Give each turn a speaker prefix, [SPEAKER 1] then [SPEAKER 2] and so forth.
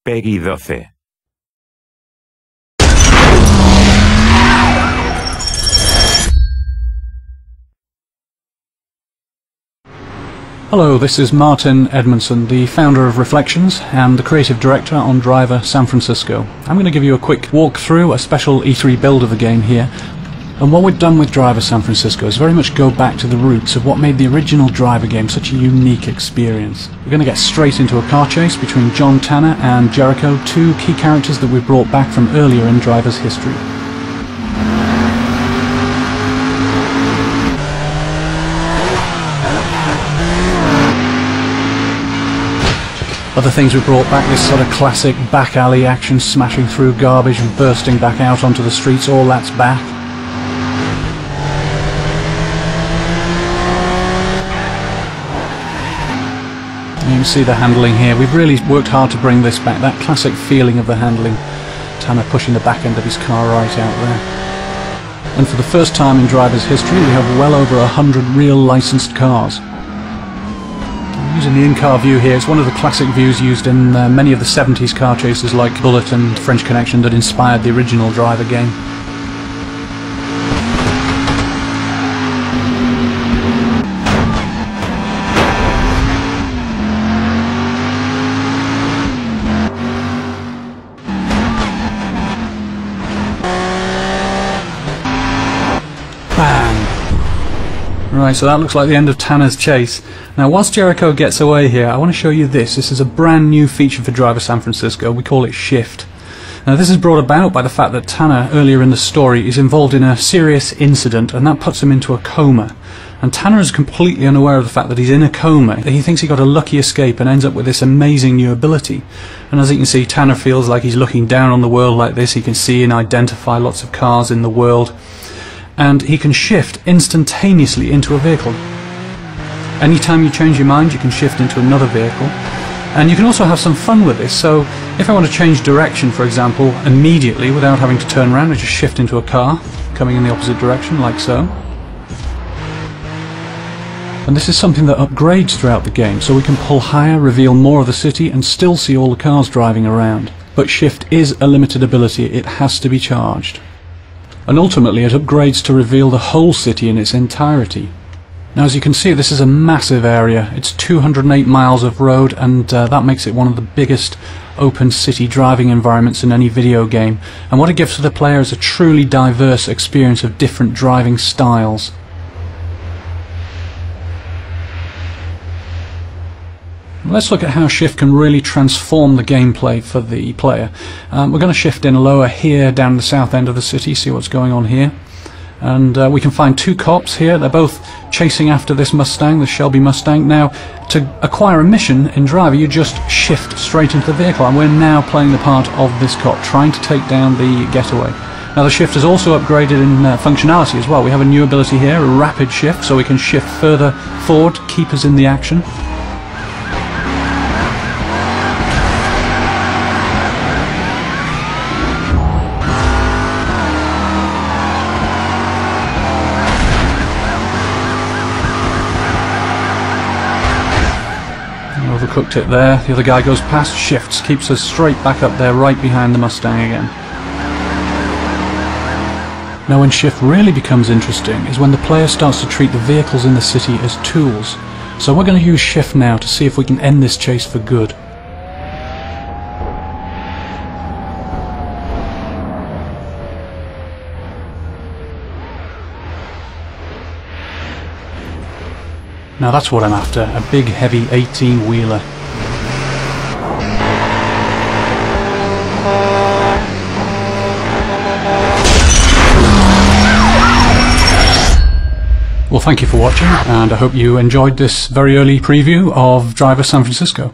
[SPEAKER 1] Peggy 12.
[SPEAKER 2] Hello, this is Martin Edmondson, the founder of Reflections and the creative director on Driver San Francisco. I'm going to give you a quick walkthrough, a special E3 build of the game here. And what we've done with Driver San Francisco is very much go back to the roots of what made the original Driver game such a unique experience. We're going to get straight into a car chase between John Tanner and Jericho, two key characters that we brought back from earlier in Driver's history. Other things we brought back, this sort of classic back alley action, smashing through garbage and bursting back out onto the streets, all that's back. You can see the handling here. We've really worked hard to bring this back, that classic feeling of the handling. Tanner pushing the back end of his car right out there. And for the first time in Driver's history, we have well over 100 real licensed cars. Using the in-car view here, it's one of the classic views used in many of the 70s car chases like Bullet and French Connection that inspired the original Driver game. Right, so that looks like the end of Tanner's chase. Now, whilst Jericho gets away here, I want to show you this. This is a brand new feature for Driver San Francisco. We call it Shift. Now, this is brought about by the fact that Tanner, earlier in the story, is involved in a serious incident, and that puts him into a coma. And Tanner is completely unaware of the fact that he's in a coma. He thinks he got a lucky escape and ends up with this amazing new ability. And as you can see, Tanner feels like he's looking down on the world like this. He can see and identify lots of cars in the world. And he can shift instantaneously into a vehicle. Anytime you change your mind, you can shift into another vehicle. And you can also have some fun with this. So if I want to change direction, for example, immediately without having to turn around, I just shift into a car coming in the opposite direction, like so. And this is something that upgrades throughout the game, so we can pull higher, reveal more of the city, and still see all the cars driving around. But shift is a limited ability. It has to be charged. And ultimately it upgrades to reveal the whole city in its entirety. Now, as you can see, this is a massive area. It's 208 miles of road, and that makes it one of the biggest open city driving environments in any video game. And what it gives to the player is a truly diverse experience of different driving styles. Let's look at how Shift can really transform the gameplay for the player. We're going to shift in lower here down the south end of the city, see what's going on here. And we can find two cops here. They're both chasing after this Mustang, the Shelby Mustang. Now, to acquire a mission in Driver, you just shift straight into the vehicle, and we're now playing the part of this cop, trying to take down the getaway. Now, the shift is also upgraded in functionality as well. We have a new ability here, a rapid shift, so we can shift further forward, keep us in the action. Overcooked it there. The other guy goes past, shifts, keeps us straight back up there, right behind the Mustang again. Now, when Shift really becomes interesting is when the player starts to treat the vehicles in the city as tools. So we're going to use Shift now to see if we can end this chase for good. Now that's what I'm after, a big heavy 18-wheeler. Well, thank you for watching, and I hope you enjoyed this very early preview of Driver San Francisco.